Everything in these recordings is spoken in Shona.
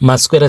Maswera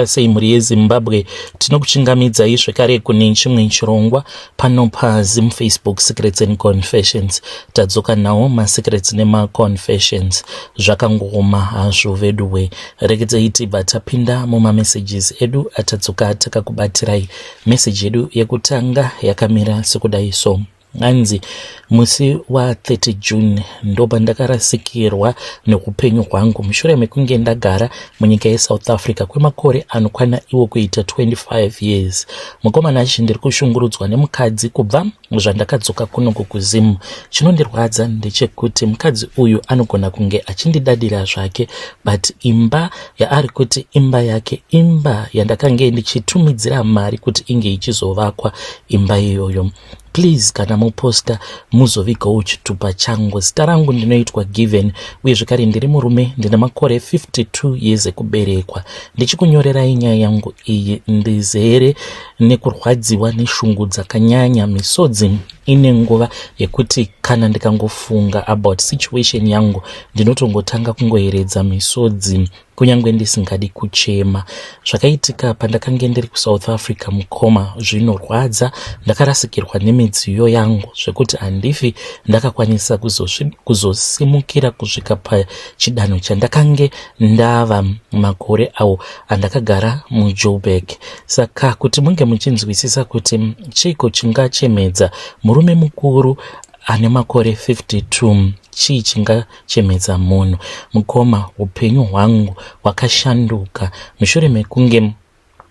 sei muri yeZimbabwe. Tinokuchingamidzai zvekare kune chimwe chirongwa pano paZim Facebook Secrets and Confessions. Tadzoka nawo maSecrets nemaConfessions. Zvakangoma hazvo veduwe. Rekedzei tibva tapinda mumamessages edu atadzoka takakubatirai. Message edu yekutanga yakamira sekudai so. Anzi musi wa 30 June ndoba ndakarasikirwa neupenyu hwangu mushure mekunge ndagara munyika yeSouth Africa kwemakore anokwana iwo kuita 25 years. Mukomana achi ndiri kushungurudzwa nemukadzi kubva zvandakadzoka kunoku kuZimu. Chinondirwadza ndechekuti mukadzi uyu anogona kunge achindidadira zvake, but imba yaari kuti imba yake, imba yandakange ndichitumidzira mari kuti inge ichizovakwa imba iyoyo. Please kana muposta muzovigawo chitupa changu. Zita rangu ndinoitwa Given uye zvekare ndiri murume ndina makore 52 years ekuberekwa. Ndichikunyorerai nyaya yangu iyi ndizere nekurwadziwa neshungu dzakanyanya. Misodzi ine nguva yekuti kana ndikangofunga about situation yangu ndinotongotanga kungoeredza misodzi kunyangwe ndisingadi kuchema. Zvakaitika pandakange ndiri kuSouth Africa mukoma zvinorwadza. Ndakarasikirwa nemidziyo yangu zvekuti handifi ndakakwanisa kuzosimukira kusvika pachidanho chandakange ndava makore awo andakagara muJoburg. Saka kuti munge muchinzwisisa kuti chiko chingachemedza murume mukuru ane makore 52 chii chingachemedza munhu. Mukoma, upenyu hwangu hwakashanduka mushure mekunge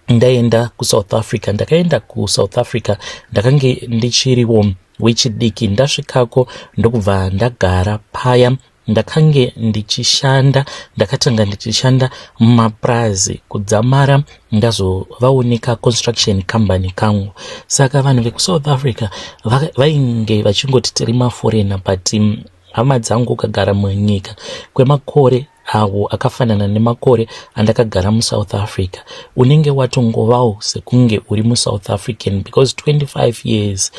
ndaenda kuSouth Africa. Ndakaenda kuSouth Africa ndakange ndichiriwo wechidiki. Ndasvikako ndokubva ndagara paya. Ndakange ndichishanda, ndakatanga ndichishanda mumapurazi kudzamara ndazovaonika construction company kangu. Saka vanhu vekuSouth Africa vainge vachingoti tiri maforena, but hama dzangu ukagara munyika kwemakore awo akafanana nemakore andakagara muSouth Africa, unenge watongovawo sekunge uri muSouth African, because 25 years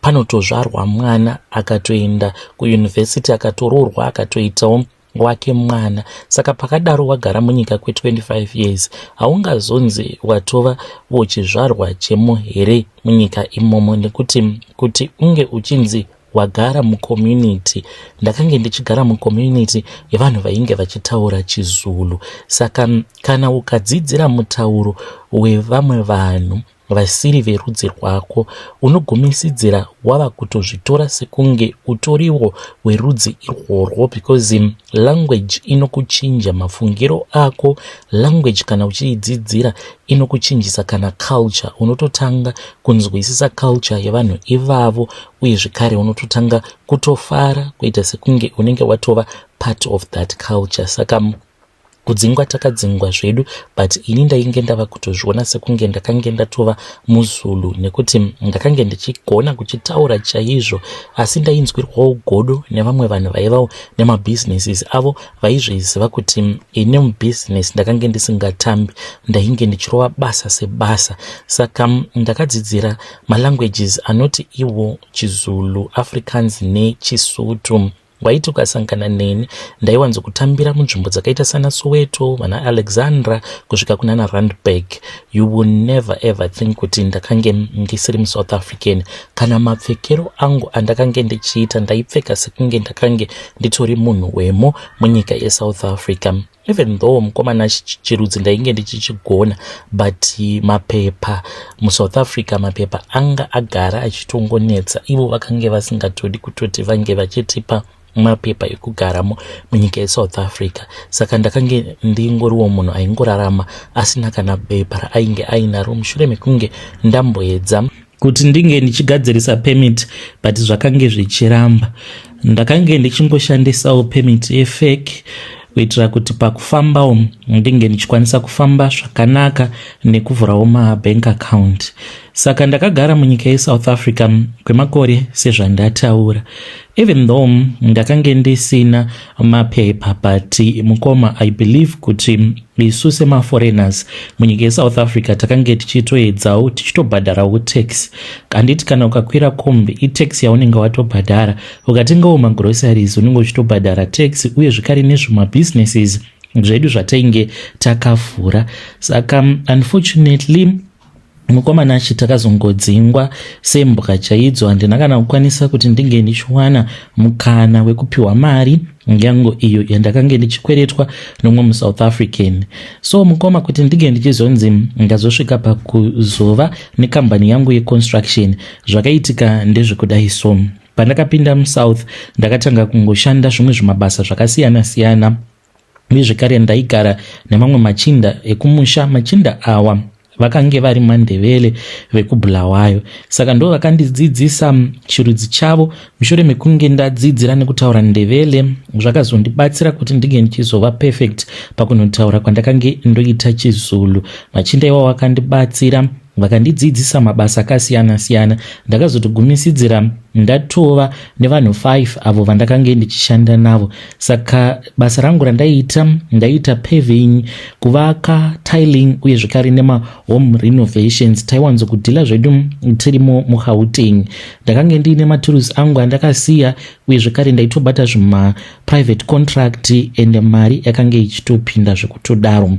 panotozvarwa mwana akatoenda kuuniversity akatoroorwa akatoitawo wake mwana. Saka pakadaro wagara munyika kwe25 years haungazonzi watova uchizvarwa chemo here munyika imomo, nekuti kuti unge uchinzi wagara mucommunity. Ndakange ndichigara mucommunity yevanhu vainge vachitaura chiZulu. Saka kana ukadzidzira mutauro wevamwe vanhu vasiri verudzi rwako unogumisidzira wava kutozvitora sekunge utoriwo werudzi irworwo, because language inokuchinja mafungiro ako. Language kana uchiidzidzira inokuchinjisa kana culture. Unototanga kunzwisisa culture yevanhu ivavo uye zvekare unototanga kutofara kuita sekunge unenge watova part of that culture. Saka kudzingwa takadzingwa zvedu, but ini ndainge ndava kutozviona sekunge ndakange ndatova muZulu, nekuti ndakange ndichigona kuchitaura chaizvo, asi ndainzwirwawo godo nevamwe vanhu vaivawo nemabusinesses avo vaizviziva kuti ine mubusiness ndakange ndisingatambi, ndainge ndichirova basa sebasa. Saka ndakadzidzira malanguages anoti iwo chiZulu, Afrikaans nechiSotho. Waiti ukasangana neni ndaiwanzokutambira munzvimbo dzakaita sana Soweto, vana Alexandra kusvika kunana Randburg, you will never ever think kuti ndakange ndisiri muSouth African. Kana mapfekero angu andakange ndichiita ndaipfeka sekunge ndakange nditori munhu wemo munyika yeSouth Africa. Even though mukomana chirudzi ndainge ndichichigona, but mapepa muSouth Africa, mapepa anga agara achitongonetsa. Ivo vakange vasingatodi kutoti vange vachitipa mapepa ekugaramo munyika yeSouth Africa. Saka ndakange ndingoriwo munhu aingorarama asina kana bepa raainge ainaro mushure mekunge ndamboedza kuti ndinge ndichigadzirisa permit, but zvakange zvichiramba. Ndakange ndichingoshandisawo permit yefake kuitira kuti pakufambawo ndinge ndichikwanisa kufamba zvakanaka nekuvhurawo mabank account. Saka ndakagara munyika yeSouth Africa kwemakore sezvandataura. Even though ndakange ndisina mapepa, but mukoma, I believe kuti isu semaforeigners munyika yeSouth Africa takange tichitoedzawo tichitobhadharawo tax. Handiti kana ukakwira kombi itax yaunenge watobhadhara, ukatengawo magroceries unenge uchitobhadhara tax, uye zvekare nezvima businesses zvedu zvatainge takavhura. Saka unfortunately mukomana achi takazongodzingwa sembwa chaidzo, handina kana kukwanisa kuti ndinge ndichiwana mukana wekupiwa mari nyango iyo yandakange ndichikweretwa nomwe muSouth African. So mukoma kuti ndige ndichizonzi ngazosvika pakuzova nekambani yangu yeconstruction, zvakaitika ndezvekudai. So pandakapinda muSouth ndakatanga kungoshanda zvimwe zvimabasa zvakasiyana siyana, uye zvekare ndaigara nemamwe machinda ekumusha. Machinda awa vakange vari mandevele vekubhulawayo, saka ndo vakandidzidzisa chirudzi chavo. Mushure mekunge ndadzidzira nekutaura ndevele, zvakazondibatsira kuti ndige ndichizova perfect pakunotaura kwandakange ndoita chiZulu. Machinda iwavo vakandibatsira, vakandidzidzisa mabasa akasiyana siyana. Ndakazotogumisidzira ndatova nevanhu 5 avo vandakange ndichishanda navo. Saka basa rangu ndaita paving, kuvaka, tiling, uye zvekare nema home renovations. Taiwanzo kudhila zvedu tirimo muGauteng. Ndakange ndiine matools angu andakasiya, uye zvekare ndaitobata zvima private contract ende mari yakange ichitopinda zvekutodaro.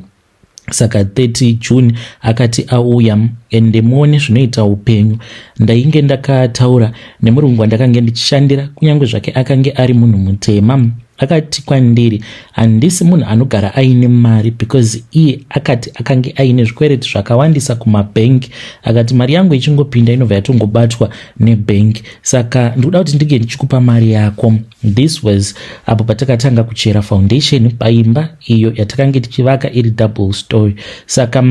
Saka 30 June akati auya, ende muone zvinoita upenyu. Ndainge ndakataura nemurungu wandakange ndichishandira, kunyange zvake akange ari munhu mutema. Akati kwandiri handisi munhu anogara aine mari, because iye akati akange aine zvikwereti zvakawandisa kumabhengi. Akati mari yangu ichingopinda inobva yatongobatwa nebhengi, saka ndikuda kuti ndige ndichikupa mari yako. This was apo patakatanga kuchera foundation paimba iyo yatakange tichivaka iri double story. Saka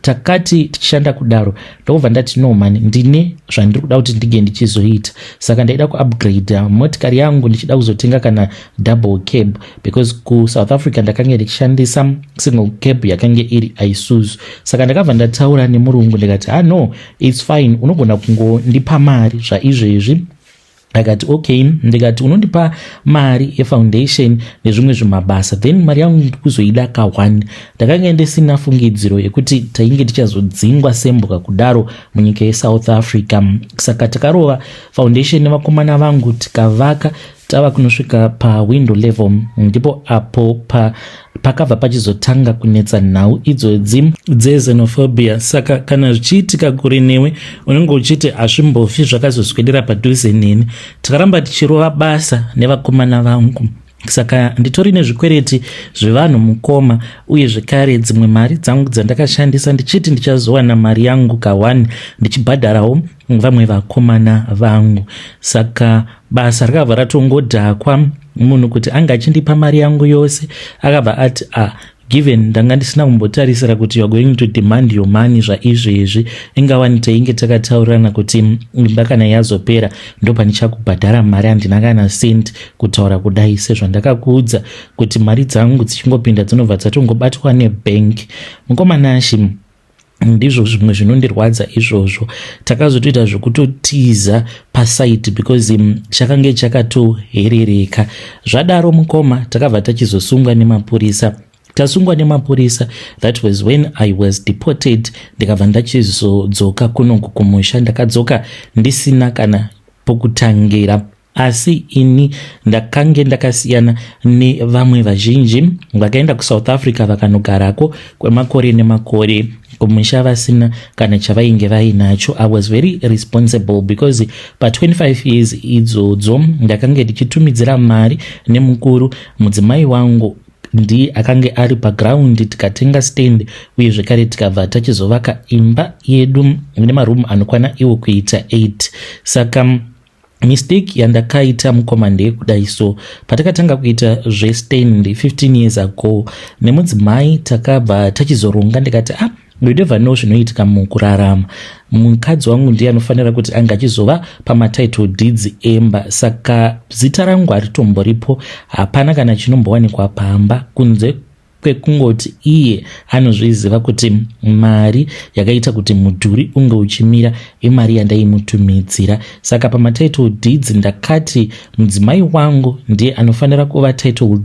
takati tichishanda kudaro, ndobva ndati no man, ndine zvandiri kuda kuti ndige ndichizoita. Saka ndaida kuupgrade motikari yangu, ndichida kuzotenga kana double cab, because kuSouth Africa ndakange ndichishandisa single cab yakange iri Isuzu. Saka ndakabva ndataura nemurungu ndikati no, it's fine, unogona kungondipa mari zvaizvezvi. Akati okay. Ndikati unondipa mari yefoundation nezvimwe zvimabasa, then mari yangu ndikuzoida ka1. Ndakange ndisina fungidziro yekuti tainge tichazodzingwa sembwa kudaro munyika yeSouth Africa. Saka takarova foundation nevakomana vangu tikavaka, tava kunosvika pawindow level, ndipo apo pakabva pachizotanga kunetsa nhau idzodzi dzexenophobia. Saka kana zvichiitika kure newe unenge uchiti hazvimbofi zvakazoswedera padhuze neni. Takaramba tichirova basa nevakomana vangu. Saka nditori nezvikwereti zvevanhu mukoma, uye zvekare dzimwe mari dzangu dzandakashandisa ndichiti ndichazowana mari yangu ka1 ndichibhadharawo vamwe vakomana vangu. Saka basa rakabva ratongodhakwa. Munhu kuti anga achindipa mari yangu yose akabva ati given ndanga ndisina kumbotarisira kuti you're going to demand your money zvaizvezvi, ingawani tainge takataurana kuti imba kana yazopera ndopani chakubhadhara mari, handina kana sent kutaura kudai, sezvandakakuudza kuti mari dzangu dzichingopinda dzinobva dzatongobatwa nebhengi. Mukomana ashi ndizvo zvimwe zvinondirwadza izvozvo. Takazotoita zvekutotiza pasite because chakange chakatoherereka. Zvadaro mukoma takabva tachizosungwa nemapurisa. Tasungwa nemapurisa, that was when I was deported. Ndikabva ndachizodzoka kunongo kumusha. Ndakadzoka ndisina kana pokutangira, asi ini ndakange ndakasiyana nevamwe vazhinji vakaenda kuSouth Africa vakanogarako kwemakore nemakore, kumusha vasina kana chavainge vainacho. I was very responsible because pa 25 years idzodzo ndakange ndichitumidzira mari nemukuru mudzimai wangu ndi akange ari paground. Tikatenga stand, uye zvekare tikabva tachizovaka imba yedu ine maroom anokwana iwo kuita 8. Saka mistake yandakaita mukoma ndeyekudai. So patakatanga kuita zvestand 15 years ago nemudzimai takabva tachizoronga. Ndikati you never know zvinoitika mukurarama. Mukadzi wangu ndiye anofanira kuti anga achizova pamatitle deeds emba. Saka zita rangu haritomboripo, hapana kana chinombowanikwa pamba, kunze kwekungoti iye anozviziva kuti mari yakaita kuti mudhuri unge uchimira imari yandaimutumidzira. Saka pamatitle deeds ndakati mudzimai wangu ndiye anofanira kuva title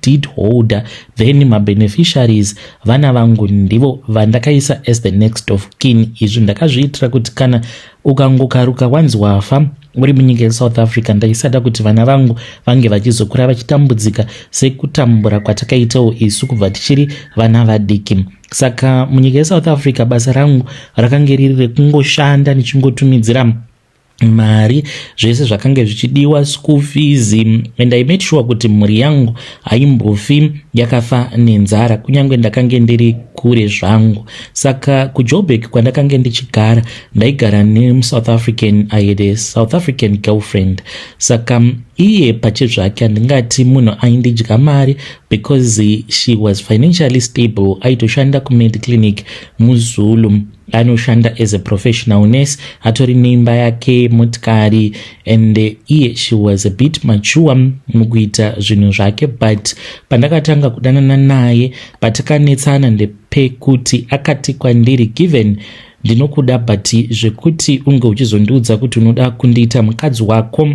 deed holder, then mabeneficiaries vana vangu ndivo vandakaisa as the next of kin. Izvi ndakazviitira kuti kana ukangokaruka wanzi wafa, uri munyika yeSouth Africa ndaisada kuti vana vangu vange vachizokura vachitambudzika sekutambura kwatakaitawo isu kubva tichiri vana vadiki. Saka munyika yeSouth Africa basa rangu rakange riri rekungoshanda nichingotumidzira mari zvese zvakanga zvichidiwa, school fees, and I made sure kuti mhuri yangu haimbofi yakafa nenzara kunyange ndakange ndiri kure zvangu. Saka kuJoburg kwandakange ndichigara ndaigara nemuSouth African, I had a South African girlfriend. Saka iye pachezvake handingati munhu aindidya mari because she was financially stable. Aitoshanda kuMed Clinic muZulu, anoshanda as a professional nurse, atori neimba yake, motikari, and iye she was a bit mature mukuita zvinhu zvake. But pandakatanga kudanana naye patakanetsana ndepekuti akati kwandiri, given ndinokuda but zvekuti unge uchizondiudza kuti unoda kundiita mukadzi wako,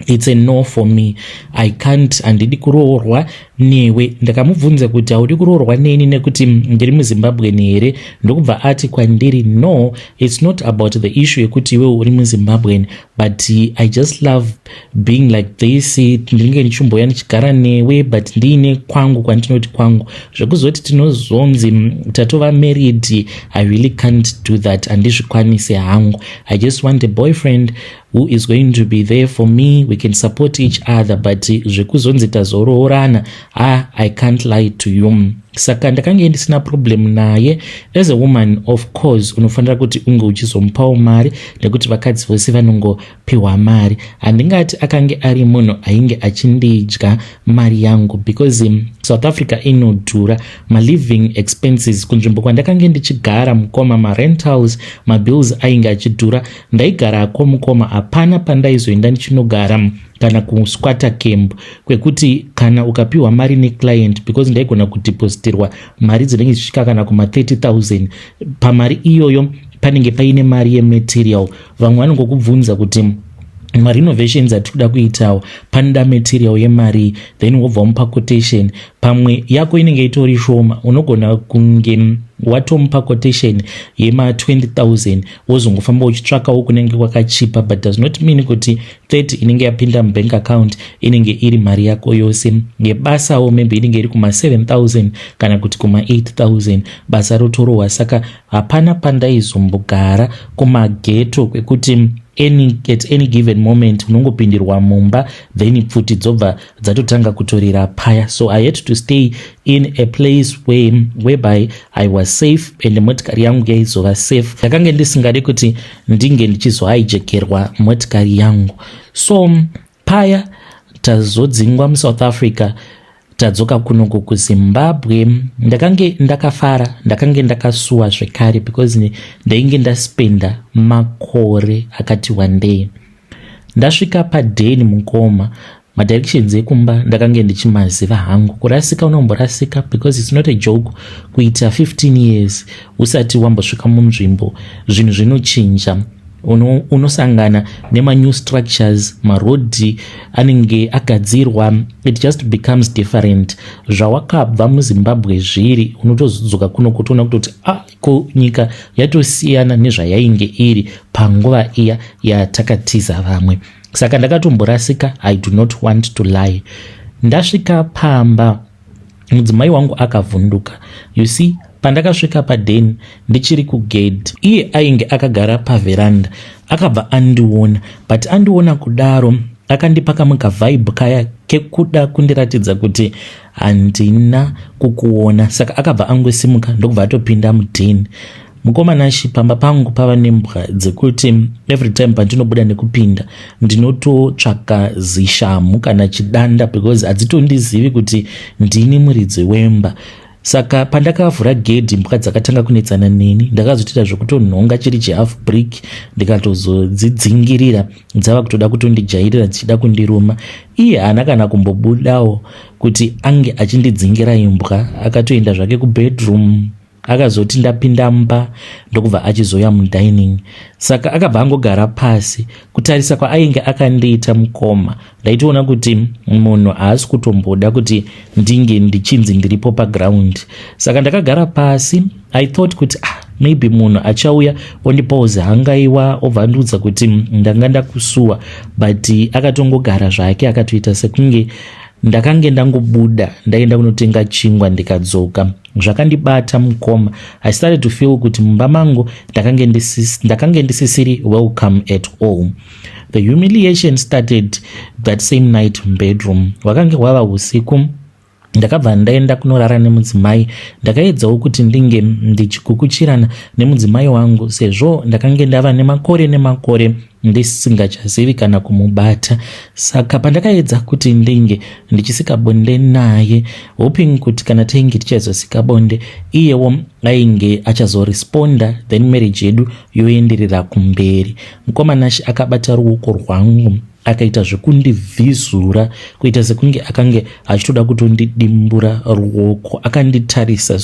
it's a no for me. I can't, handidi kuroorwa newe. Ndakamubvunza kuti haudi kuroorwa neni nekuti ndiri muZimbabwe here? Ndokubva ati kwandiri, no, it's not about the issue yekuti iwe uri muZimbabwe, but I just love being like this. Ndinenge ndichimboya ndichigara newe but ndiine kwangu kwandinoti kwangu. Zvekuzoti tinozonzi tatova married, I really can't do that. Handizvikwanise hangu. I just want a boyfriend who is going to be there for me. We can support each other, but zvekuzonzi tazoroorana, I can't lie to you. Saka ndakange ndisina problem naye. As a woman, of course, unofanira kuti unge uchizomupawo mari nekuti vakadzi vose vanongopiwa mari. Handingati akange ari munhu ainge achindidya mari yangu because South Africa inodhura, ma living expenses kunzvimbo kwandakange ndichigara mukoma, ma rentals, ma bills ainge achidhura. Ndaigarako mukoma, hapana pandaizoenda ndichinogara kana kusquatter camp kwekuti kana ukapiwa mari neclient, because ndaigona kudepositirwa mari dzinenge zvisvika kana kuma 30,000 pamari iyoyo panenge paine mari yematerial. Vamwe vanongokubvunza kuti marenovations atikuda kuitawo panoda material yemari, then wobva umupa quotation. Pamwe yako inenge itori shoma, unogona kunge watomupa quotation yema 20,000 wozongofamba uchitsvakawo kunenge kwakachipa, but does not mean kuti 30 inenge yapinda mubank account inenge iri mari yako yose. Yebasawo maybe inenge iri kuma 7,000 kana kuti kuma 8,000, basa rotorohwa. Saka hapana pandaizombogara kumageto kwekuti at any given moment unongopindirwa mumba then pfuti dzobva dzatotanga kutorera paya. So I had to stay in a place whereby I was safe and motikari yangu yaizova safe. Ndakange ndisingade kuti ndinge ndichizohijakerwa motikari yangu. So paya tazodzingwa muSouth Africa, tadzoka kunoko kuZimbabwe. Ndakange ndakafara, ndakange ndakasuwa zvekare because ndainge ndaspenda makore akati wandei. Ndasvika paDeni mukoma, madirections ekumba ndakange ndichimaziva hangu. Kurasika unomborasika because it's not a joke kuita 15 years usati wambosvika munzvimbo. Zvinhu zvinochinja, unosangana nema new structures, marodhi anenge agadzirwa, it just becomes different. Zvawakabva muZimbabwe zviri unotodzoka kuno kutoona kuti ko nyika yatosiyana nezvayainge iri panguva iya yatakatiza vamwe. Saka ndakatomborasika, I do not want to lie. Ndasvika pamba, mudzimai wangu akavhunduka. You see, pandakasvika paDeni ndichiri kugate, iye ainge akagara paveranda, akabva andiona, but andiona kudaro akandipa kamuka vibe kaya kekuda kundiratidza kuti handina kukuona. Saka akabva angosimuka ndokubva atopinda muDeni. Mukomana pamba pangu pava nembwa dzekuti every time pandinobuda nekupinda ndinototsvaka zishamu kana chidanda because hadzitondizivi kuti ndini muridzi wemba. Saka pandakavhura gedhi mbwa dzakatanga kunetsana neni, ndakazotoita zvokutonhonga chiri chihalf brick ndikatozodzidzingirira dzava kutoda kutondijairira dzichida kundiruma. Iye haana kana kumbobudawo kuti ange achindidzingira imbwa, akatoenda zvake kubedroom, akazoti ndapinda mba ndokubva achizoya mudining. Saka akabva angogara pasi. Kutarisa kwaainge akandiita mukoma, ndaitoona kuti munhu haasi kutomboda kuti ndinge ndichinzi ndiripo paground. Saka ndakagara pasi. I thought kuti maybe munhu achauya ondipawo zihangaiwa obvandudza kuti ndanga ndakusuwa, but akatongogara zvake akatoita sekunge ndakange ndangobuda ndaenda kunotenga chingwa ndikadzoka. Zvakandibata mukoma. I started to feel kuti mumba mangu ndakange ndisisiri welcome at all. The humiliation started that same night bedroom. Wakange wava usiku, ndakabva ndaenda kunorara nemudzimai. Ndakaedzawo kuti ndinge ndichikukuchirana nemudzimai wangu sezvo ndakange ndava nemakore ndisingachazivi kana kumubata. Saka pandakaedza kuti ndinge ndichisika bonde naye, hoping kuti kana tainge tichazosika bonde iyewo ainge achazoresponda, then marriage yedu yoenderera kumberi. Mukomana akabata ruoko rwangu akaita zvekundivhizura kuita sekunge akange achitoda kutondidimbura ruoko. Akanditarisa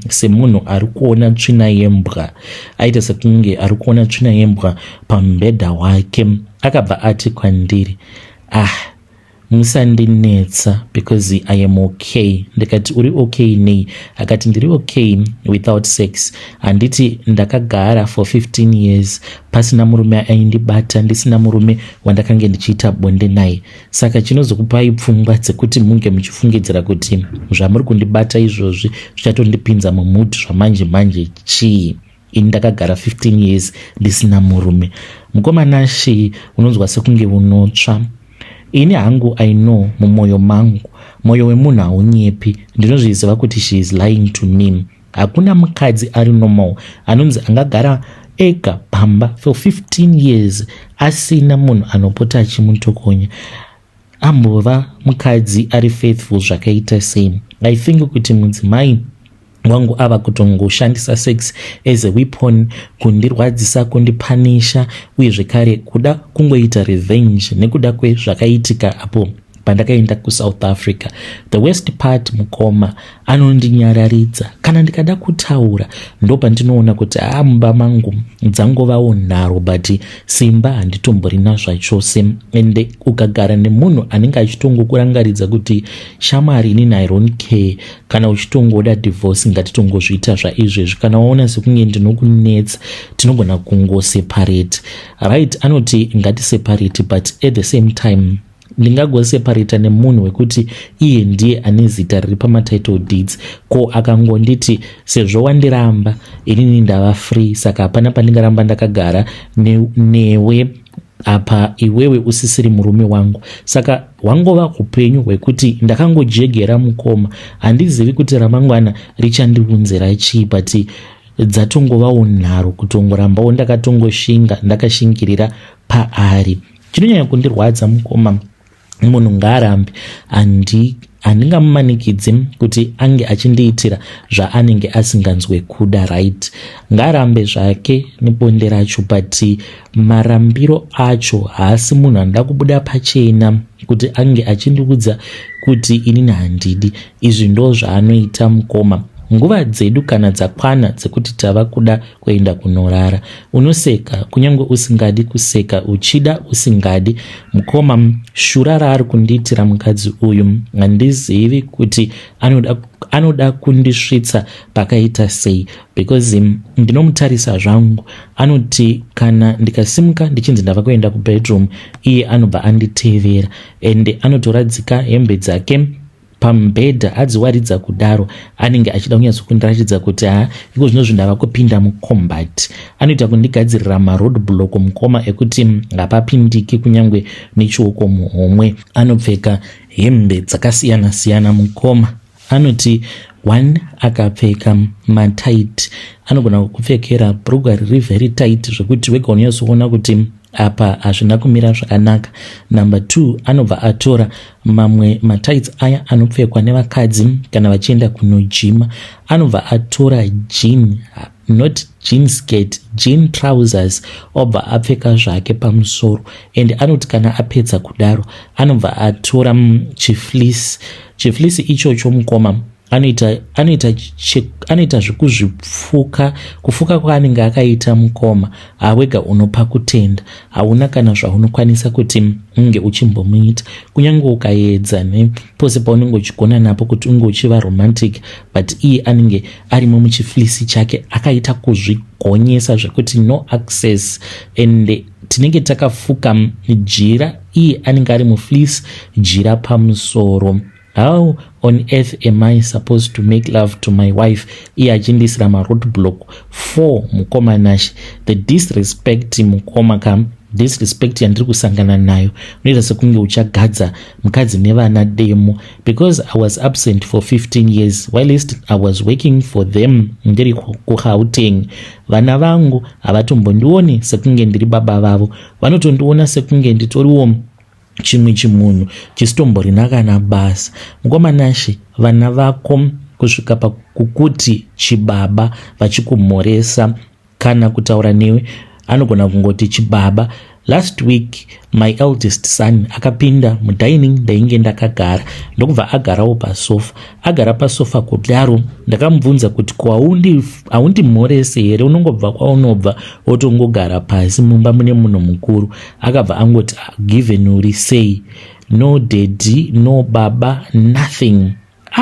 semunhu ari kuona tsvina yembwa, aita sekunge ari kuona tsvina yembwa pamubhedha wake. Akabva ati kwandiri, musandinetsa because I am okay. Ndikati uri okay nei? Akati ndiri okay without sex. Handiti ndakagara for 15 years pasina murume aindibata, ndisina murume wandakange ndichiita bonde naye. Saka chinozokupai pfungwa dzekuti munge muchifungidzira kuti zvamuri kundibata izvozvi zvichatondipinza mumudi zvamanje chii? Ini ndakagara 15 years ndisina murume. Mukomana unonzwa sekunge unotsva. Ini hangu I know mumwoyo mangu, mwoyo wemunhu haunyepi. Ndinozviziva kuti she is lying to me. Hakuna mukadzi ari normal anonzi angagara ega pamba for 15 years asina munhu anopota achimutokonya. Ambova mukadzi ari faithful zvakaita sei. I think kuti mudzimai wangu ava kutongoshandisa sex as a weapon kundirwadzisa, kundipanisha, uye zvekare kuda kungoita revenge nekuda kwezvakaitika apo pandakaenda kuSouth Africa. The worst part, mukoma anondinyararidza. Kana ndikada kutaura ndo pandinoona kuti mumba mangu dzangovawo nharo, but simba handitomborina zvachose. Ende ukagara nemunhu anenge achitongokurangaridza kuti shamwari inini I don't care, kana uchitongoda divorce ngatitongozviita zvaizvezvi, kana waona sekunge ndinokunetsa tinogona kungoseparate. Right, anoti ngatiseparate, but at the same time ndingagoseparata nemunhu wekuti iye ndiye ane zita riri pamatitle deeds, ko akangonditi sezvo wandiramba inini ndava free, saka hapana pandingaramba ndakagara newe apa iwewe usisiri murume wangu. Saka wangova upenyu hwekuti ndakangojegera mukoma. Handizivi kuti ramangwana richandiunzira chii, but dzatongovawo nharo kutongorambawo ndakashingirira paari. Chinonyanya kundirwadza mukoma munhu ngaarambe handingamumanikidze kuti ange achindiitira zvaanenge asinganzwe kuda. Right, ngaarambe zvake nebonde racho, but marambiro acho haasi munhu anoda kubuda pachena kuti ange achindiudza kuti inini handidi. Izvi ndo zvaanoita mukoma. Nguva dzedu kana dzakwana dzekuti tava kuda kuenda kunorara, unoseka kunyange usingadi kuseka, uchida usingadi. Mukoma shura raari kundiitira mukadzi uyu handizivi kuti anoda kundisvitsa pakaita sei, because ndinomutarisa zvangu. Anoti kana ndikasimuka ndichinzi ndava kuenda kubedroom, iye anobva anditevera ende anotoradzika hembe dzake pamubhedha adziwaridza kudaro. Anenge achida kunyazokundiratidza kuti iko zvino zvindava kupinda mucombat. Anoita kundigadzirira maroadblock mukoma ekuti hapapindiki kunyange nechioko muhomwe. Anopfeka hembe dzakasiyana siyana mukoma. Anoti one akapfeka matight anogona kupfekera bhurugwa riri very tight zvekuti wega unyazoona kuti apa hazvina kumira zvakanaka. Number 2, anobva atora mamwe matights aya anopfekwa nevakadzi kana vachienda kunojima. Anobva atora jean, not jean skirt, jean trousers, obva apfeka zvake pamusoro. And anoti kana apedza kudaro anobva atora chiflisi ichocho mukoma anoita zvekuzvifuka. Kufuka kwaanenge akaita mukoma awega unopa kutenda, hauna kana zvaunokwanisa kuti unge uchimbomuita, kunyange ukaedza nepose paunenge uchigona napo kuti unge uchiva romantic, but iye anenge arimo muchifilisi chake akaita kuzvigonyesa zvekuti no access, and tinenge takafuka jira, iye anenge ari mufilisi, jira pamusoro. How on earth am I supposed to make love to my wife? Iye achindisira roadblock 4 mukomanashi. The disrespect mukoma disrespect yandiri kusangana nayo unoita sekunge uchagadza mukadzi nevana demo, because I was absent for 15 years whilst I was working for them ndiri kuGauteng. Vana vangu havatombondioni sekunge ndiri baba vavo, vanotondiona sekunge nditoriwo chimwe chimunhu chisitombori basa. Mukomanashi, vana vako kusvika pakukuti chibaba vachikumhoresa kana kutaura newe anogona kungoti chibaba. Last week my eldest son akapinda mudining ndainge ndakagara, ndokubva agarawo pasofa. Agara pasofa kudaro ndakamubvunza kuti haundimhorese here, unongobva kwaunobva wotongogara pasi, mumba mune munhu mukuru. Akabva angoti given uri say no daddy, no baba, nothing.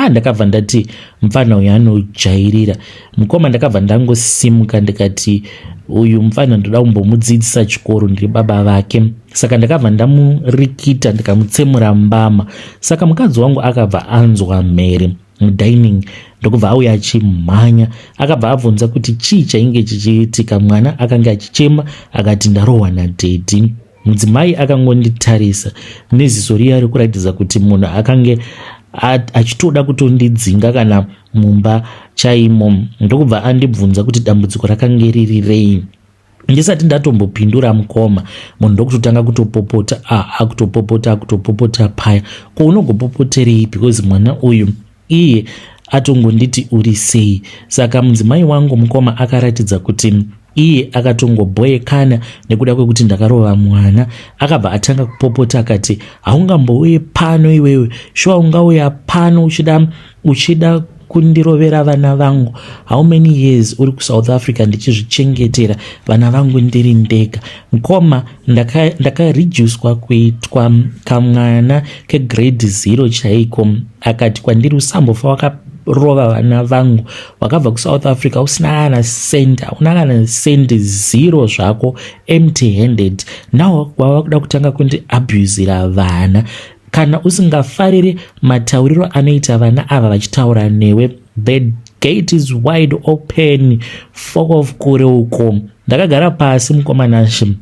Ndakabva ndati mfana uyu anojairira. Mukoma ndakabva ndangosimuka ndikati uyu mfana ndoda kumbomudzidzisa chikoro, ndiri baba vake. Saka ndakabva ndamurikita ndikamutsemura mbama. Saka mukadzi wangu akabva anzwa mhere mudining, ndokubva auya achimhanya. Akabva abvunza kuti chii chainge chichiitika. Mwana akanga achichema akati ndarohwa nadhedhi. Mudzimai akangonditarisa neziso riya rikuratidza kuti munhu akange achitoda kutondidzinga kana mumba chaimo. Ndokubva andibvunza kuti dambudziko rakange ririrei. Ndisati ndatombopindura mukoma, munhu ndokutotanga kutopopota, akutopopota paya. Ko unogopopoterei? Because mwana uyu iye atongonditi uri sei. Saka mudzimai wangu mukoma akaratidza kuti iye akatongobhoyekana nekuda kwekuti ndakarova mwana. Akabva atanga kupopota akati haungambouye pano iwewe, shuwa ungauya pano uchida kundirovera vana vangu. How many years uri kuSouth Africa ndichizvichengetera vana vangu ndiri ndega. Mukoma ndakareducedwa kuitwa kamwana kegrade 0 chaiko. Akati kwandiri usambofa wakarova vana vangu, wakabva kuSouth Africa usina kana send, hauna kana send 0 zvako, empty handed. Now wakuda kutanga kundi abusera vana. Kana usingafariri matauriro anoita vana ava vachitaura newe, the gate is wide open. Fuck off kure uko. Ndakagara pasi mukomanashi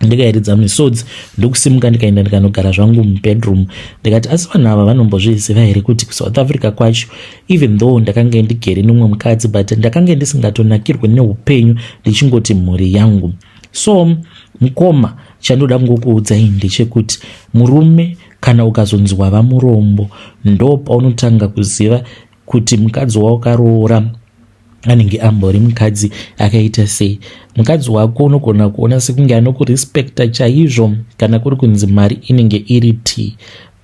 ndikairidza misodzi ndokusimuka ndikaenda ndikanogara zvangu mubedroom. Ndikati asi vanhu ava vanombozviziva here kuti kuSouth Africa kwacho, even though ndakange ndigere nomwe mukadzi, but ndakange ndisingatonakirwe neupenyu ndichingoti mhuri yangu. So mukoma, chandoda kungokuudzai ndechekuti murume kana ukazonzwa vamurombo, ndo paunotanga kuziva kuti mukadzi waukaroora anenge ambori mukadzi akaita sei. Mukadzi wako unogona kuona sekunge anokurespekta chaizvo kana kuri kunzi mari inenge iri tea,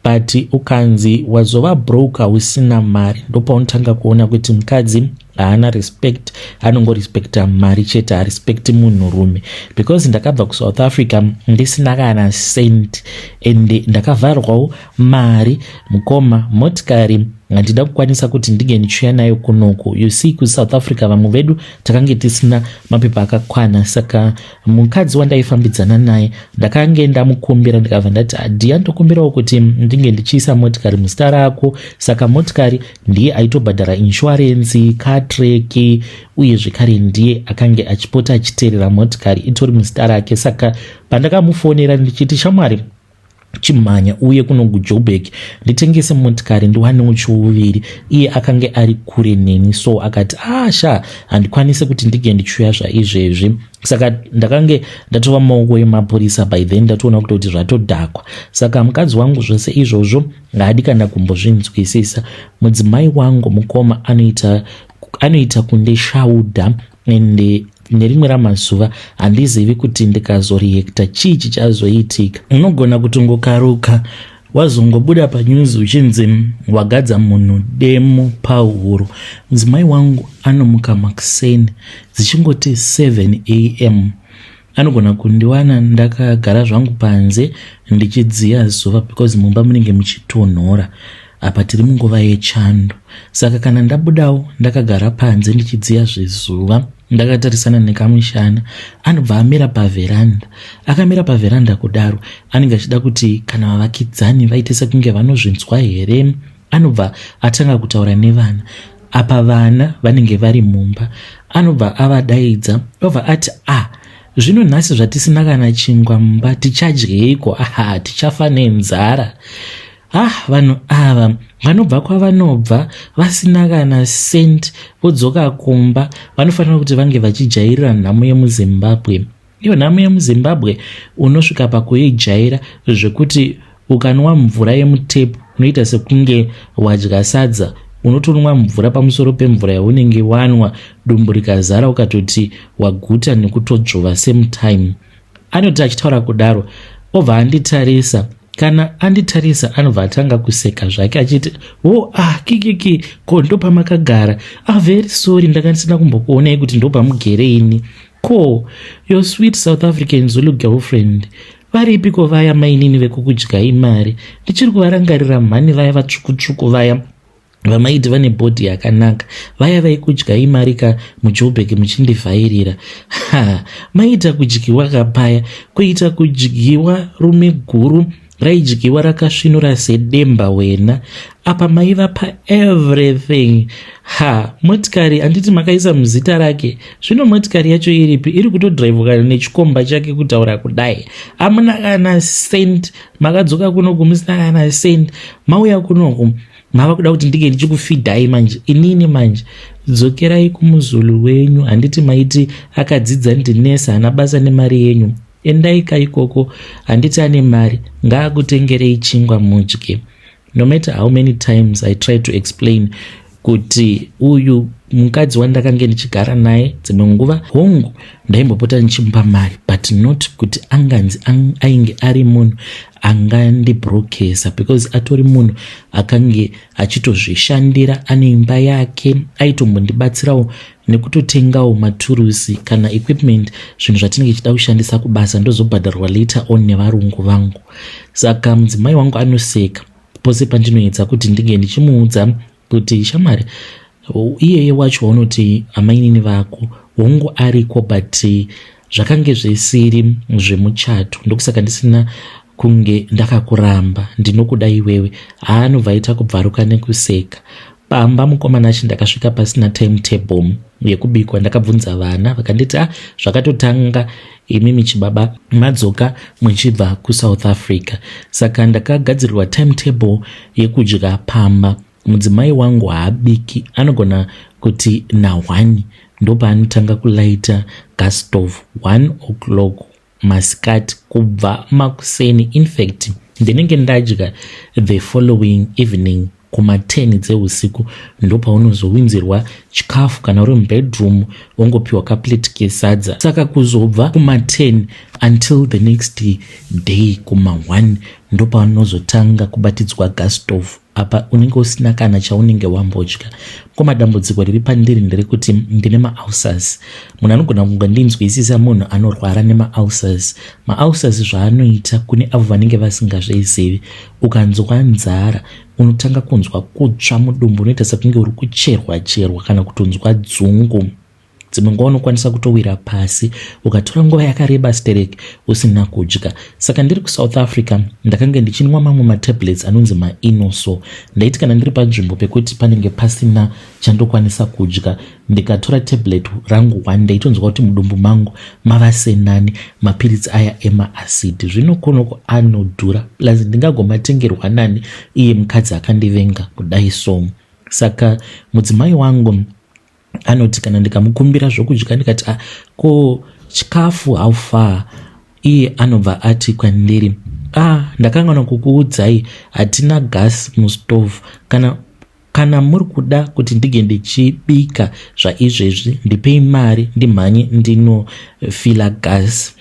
but ukanzi wazova broke usina mari, ndopaunotanga kuona kuti mukadzi haana respect, anongorespekta mari chete, harespekti munhurume. Because ndakabva kuSouth Africa ndisina kana cent, and ndakavharwawo mari. Mukoma, motikari handida kukwanisa kuti ndige ndichiuya nayo kunoku. You see, kuSouth Africa vamwe vedu takange tisina mapepa akakwana. Saka mukadzi wandaifambidzana naye ndakange ndamukumbira, ndikabva ndati adiya ndokumbirawo kuti ndinge ndichiisa motikari muzita rako. Saka motikari ndiye aitobhadhara insurance, car track, uye zvekare ndiye akange achipota achiteerera motikari itori muzita rake. Saka pandakamufonera ndichiti shamwari chimhanya uye kuno kuJoburg nditengese motikari ndiwanewo chiuviri, iye akange ari kure neni. So akati sha handikwanise kuti ndige ndichiuya zvaizvezvi. Saka ndakange ndatova maoko emapurisa. By then ndatoona kuti zvatodhakwa. Saka mukadzi wangu zvose izvozvo haadi kana kumbozvinzwisisa. Mudzimai wangu mukoma anoita kundishauda, ende nerimwe ramazuva handizivi kuti ndikazoriekta chii chichazoitika. Unogona kutongokaruka wazongobuda panews uchinzi wagadza munhu demo pahuro. Mudzimai wangu anomuka makuseni dzichingoti 7 am. Anogona kundiwana ndakagara zvangu panze ndichidziya zuva because mumba munenge muchitonhora. Apa tiri munguva yechando. Saka kana ndabudawo ndakagara panze ndichidziya zvezuva ndakatarisana nekamushana, anobva amira paveranda. Akamira paveranda kudaro anenge achida kuti kana vavakidzani vaite sekunge vanozvinzwa here, anobva atanga kutaura nevana. Apa vana vanenge vari mumba, anobva avadaidza obva ati zvino nhasi zvatisina kana chingwa mumba tichadyeiko? Tichafa nenzara. Vanhu ava vanobva kwavanobva vasina kana sent, vodzoka kumba, vanofanira kuti vange vachijairira nhamo yemuZimbabwe. Iyo nhamo yemuZimbabwe unosvika pakuijaira zvekuti ukanwa mvura yemutepu unoita sekunge wadya sadza. Unotonwa mvura pamusoro pemvura yaunenge wanwa, dumbu rikazara ukatoti waguta nekutodzvova same time. Anoti achitaura kudaro obva anditarisa. Kana anditarisa anobva atanga kuseka zvake achiti kikiki, ko ndopamakagara? Very sorry, ndakandisina kumbokuonai kuti ndopamugereini. Ko your sweet South African Zulu girlfriend varipiko vaya mainini vekukudyai mari? Ndichiri kuvarangarira mhani vaya vatsvukutsvuku vaya vamaiti vane bhodhi yakanaka, vaya vaikudyai mari ka muJoburg muchindivhairira. Maita kudyiwa kapaya, kuita kudyiwa rume guru raidyiwa rakasvinura sedemba wena. Apa maiva pa everything. Motikari anditi makaisa muzita rake. Zvino motikari yacho iripi? Iri kutodhiraivwa nechikomba chake kutaura kudai. Amuna kana sent, makadzoka kunoku musina kana sent, mauya kunoku mava kuda kuti ndike ndichikufidhai manje. Inini manje dzokerai kumuzulu wenyu. Handiti maiti akadzidza ndinesa hana basa nemari yenyu. Endai kaikoko, handiti ane mari, ngaakutengerei chingwa mudye. No matter how many times I try to explain kuti uyu mukadzi wandakange ndichigara naye dzimwe nguva hongu ndaimbopota ndichimupa mari, but not kuti anganzi ainge ari munhu angandibrokesa, because atori munhu akange achitozvishandira, ane imba yake, aitombondibatsirawo nekutotengawo maturusi kana equipment, zvinhu zvatinenge tichida kushandisa kubasa ndozobhadharwa later on nevarungu vangu. Saka mudzimai wangu anoseka pose pandinoedza kuti ndinge ndichimuudza kuti shamwari, iyeye wacho waunoti amainini vako hongu ariko, but zvakange zvisiri zvemuchato, ndokusaka ndisina kunge ndakakuramba, ndinokuda iwewe. Anobva aita kubvaruka nekuseka. Pamba mukomana achi ndakasvika pasina timetable yekubikwa. Ndakabvunza vana vakanditi zvakatotanga imimi chibaba madzoka muchibva kuSouth Africa. Saka ndakagadzirirwa timetable yekudya pamba. Mudzimai wangu haabiki, anogona kuti na1 ndopaanotanga kulaita gas stove 1 o'clock masikati kubva makuseni. In fact ndinenge ndadya the following evening kuma10 dzeusiku, ndopaunozowinzirwa chikafu kana uri mubedroom wongopiwa kaplate kesadza. Saka kuzobva kuma10 until the next day kuma1 ndopaunozotanga kubatidzwa gas stove. Apa unenge usina kana chaunenge wambodya. Koma dambudziko riri pandiri nderekuti ndine maulcers. Munhu anogona kungandinzwisisa munhu anorwara nemaulcers. Maulcers zvaanoita kune avo vanenge vasingazvizivi, ukanzwa nzara unotanga kunzwa kutsva mudumbu, unoita sekunge uri kucherwa kana kutonzwa dzungu. Dzimwe nguva unokwanisa kutowira pasi ukatora nguva yakareba stereki usina kudya. Saka ndiri kuSouth Africa ndakange ndichinwa mamwe matablets anonzi maInoso. Ndaiti kana ndiri panzvimbo pekuti panenge pasina chandokwanisa kudya, ndikatora tablet rangu 1 ndaitonzwa kuti mudumbu mangu mava senani, mapiritsi aya emaacid. Zvino kunoko anodhura, plus ndingagomatengerwa nani iye mukadzi akandivenga kudai so. Saka mudzimai wangu anoti kana ndikamukumbira zvokudya ndikati ko chikafu how far, iye anobva ati kwandiri ndakanganwa kukuudzai hatina gas mustove, kana muri kuda kuti ndige ndichibika zvaizvezvi ndipei mari ndimhanye ndinofila gas.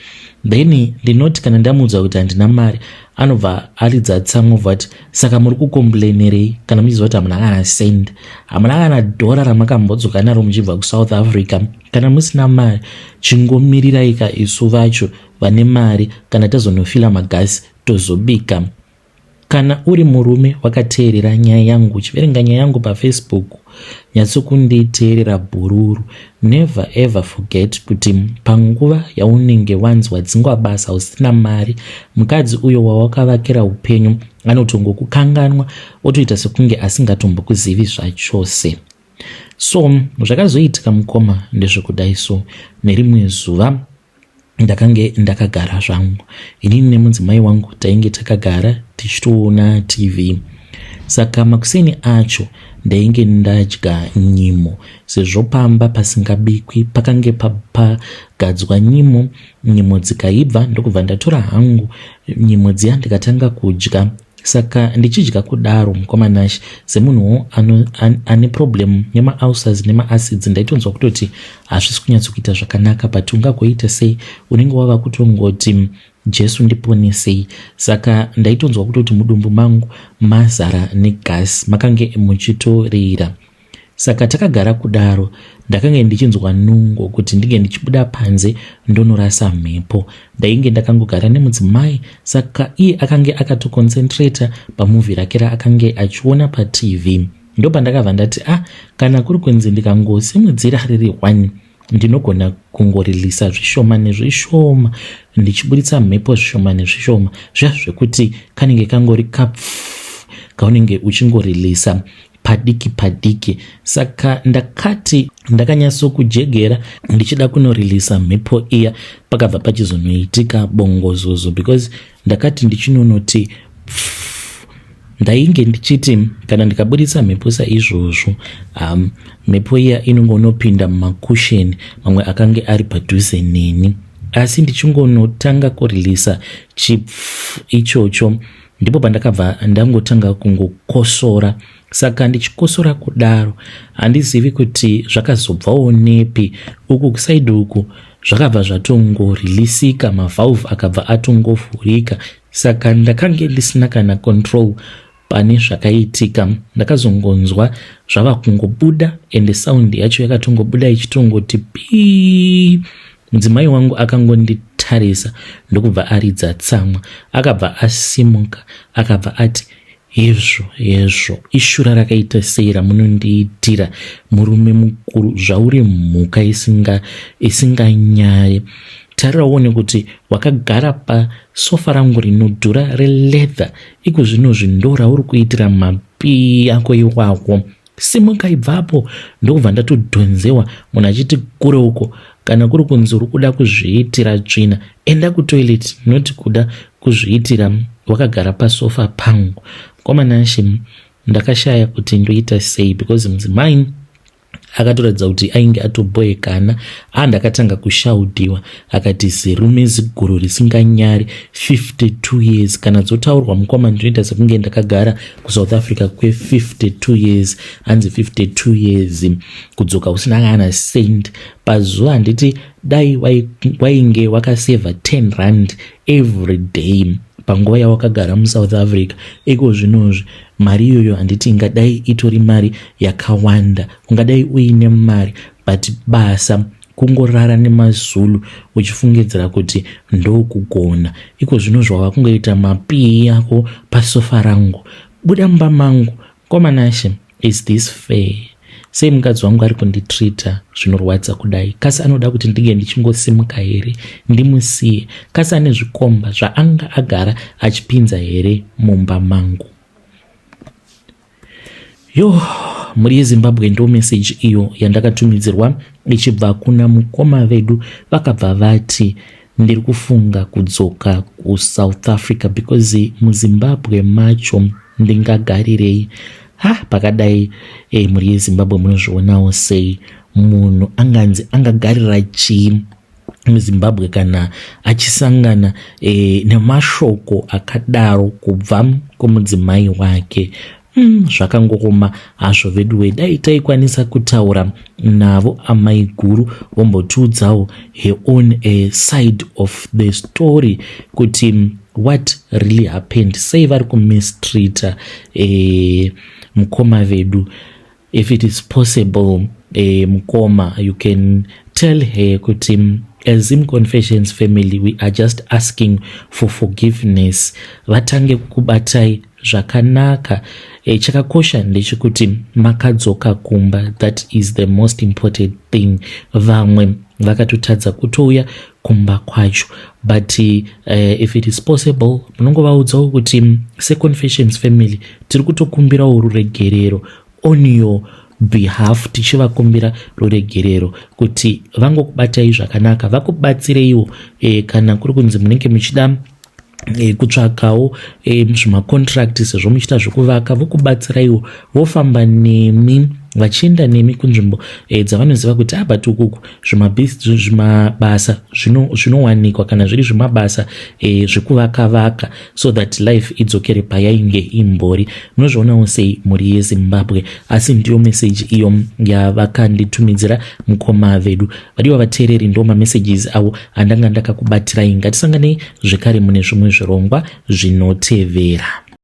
then ndinoti kana ndamuudza kuti handina mari anobva aridza tsamwa vati saka muri kukomplainerei kana muchiziva kuti hamuna kana send, hamuna kana dhora ramakambodzoka naro muchibva kuSouth Africa. Kana musina mari chingomirirai isu vacho vane mari kana tazonofila magasi tozobika. Kana uri murume wakateerera nyaya yangu, uchiverenga nyaya yangu paFacebook, nyatsokunditeerera bhururu. Never ever forget kuti panguva yaunenge wanzwa dzingwa basa usina mari, mukadzi uyo wawakavakira upenyu anotongokukanganwa otoita sekunge asingatombokuzivi zvachose. So zvakazoitika mukoma ndezvekudai. So nerimwe zuva ndakange ndakagara zvangu, inini nemudzimai wangu tainge takagara tichitoona TV. Saka makuseni acho ndainge ndadya nyimo, sezvo pamba pasingabikwi pakange pagadzwa nyimo dzikaibva ndokubva ndatora hangu nyimo dziya ndikatanga kudya. Saka ndichidya kudaro mukomanashi semunhu ane problem nema-ulcers nema-acids, ndaitonzwa kutoti hazvisi kunyatsokuita zvakanaka, but ungagoita sei, unenge wava kutongoti Jesu ndiponesei. Saka ndaitonzwa kutoti mudumbu mangu mazara negasi, makange muchitorira. Saka takagara kudaro ndakange ndichinzwa nungo kuti ndinge ndichibuda panze ndonorasa mhepo. Ndainge ndakangogara nemudzimai, saka iye akange akatoconcentrata pamovie rake raakange achiona paTV. Ndo pandakabva ndati kana kuri kunzi ndikangosimudzira riri 1 ndinogona kungorilisa zvishoma nezvishoma, ndichiburitsa mhepo zvishoma nezvishoma, zviya zvekuti kanenge kangori kaunenge uchingorilisa padiki. Saka ndakati ndakanyatsokujegera ndichida kunorilisa mhepo iya, pakabva pachizonoitika bongozozo, because ndakati ndichinonoti ndainge ndichiti kana ndikaburitsa mhepo saizvozvo mhepo iya inongonopinda mumakusheni mamwe akange ari padhuze neni, asi ndichingonotanga kurilisa ichocho ndipo pandakabva ndangotanga kungokosora. Saka ndichikosora kudaro handizivi kuti zvakazobvawo nepi, uku kusaidi uku zvakabva zvatongorilisika, mavalve akabva atongovhurika. Saka ndakange ndisina kana control pane zvakaitika. Ndakazongonzwa zvava kungobuda ende sound yacho yakatongobuda ichitongoti pii. Mudzimai wangu akangonditarisa ndokubva aridza tsamwa, akabva asimuka akabva ati yezvo ishura rakaita sei ramunondiitira murume mukuru, zvauri mhuka isinganyare. Tarira uone kuti wakagara pasofa rangu rinodhura releather, iko zvino zvindora uri kuitira mapi ako iwako. Simuka ibvapo. Ndokubva ndatodhonzewa, munhu achiti kure uko, kana kuri kunzi uri kuda kuzviitira tsvina, enda kutoilet, noti kuda kuzviitira wakagara pasofa pangu. Komanashi ndakashaya kuti ndoita sei, because mudzimai akatoratidza kuti ainge atoboekana. Ndakatanga kushaudiwa, akati zirume ziguru risinganyari 52 years. Kana dzotaurwa mukoma ndinoita sekunge ndakagara kuSouth Africa kwe52 years, hanzi 52 years kudzoka usina kana send. Pazuva handiti dai wainge wakaseva 10 rand every day panguva yawakagara muSouth Africa, iko zvinozvi mari iyoyo handiti ingadai itori mari yakawanda. Ungadai uine mari but basa kungorara nemazulu uchifungidzira kuti ndokugona. Iko zvino zvawakungoita mapii yako pasofa rangu. Buda mumba mangu. Komanashe, is this fair? Sei mukadzi wangu ari kunditrita zvinorwadza kudai? Kasi anoda kuti ndige ndichingosimuka here ndimusiye? Kasi ane zvikomba zvaanga agara achipinza here mumba mangu? Muri yeZimbabwe ndo message iyo yandakatumidzirwa ichibva kuna mukoma vedu. Vakabva vati ndiri kufunga kudzoka kuSouth Africa because muZimbabwe macho ndingagarirei. Pakadai muri yeZimbabwe munozvionawo sei munhu anganzi angagarira chii muZimbabwe kana achisangana nemashoko akadaro kubva kumudzimai wake. zvakangoroma hazvo vedu dai taikwanisa kutaura navo amai guru vombotiudzawo her own side of the story kuti what really happened, sei vari kumistreata mukoma vedu. If it is possible, mukoma, you can tell her kuti as Zim Confessions family, we are just asking for forgiveness. Vatange kukubatai zvakanaka. Chakakosha ndechekuti makadzoka kumba. That is the most important thing. Vamwe vakatotadza kutouya kumba kwacho. But if it is possible, munongovaudzawo kuti seConfessions family tiri kutokumbirawo ruregerero on your behalf, tichivakumbira ruregerero kuti vangokubatai zvakanaka, vakubatsireiwo kana kuri kunzi munenge muchida kutsvakawo zvimacontract sezvo muchita zvokuvaka, vokubatsiraiwo, vofamba nemi, vachienda nemi kunzvimbo dzavanoziva kuti but ukuku zvimabasa zvinowanikwa kana zviri zvimabasa zvekuvaka-vaka, so that life idzokere payainge imbori. Munozvionawo sei mhuri yeZimbabwe, asi ndiyo meseji iyo yavakanditumidzira mukoma vedu. Vadiwa vateereri, ndo mamessages avo andanga ndakakubatirai. Ngatisanganei zvekare mune zvimwe zvirongwa zvinotevera.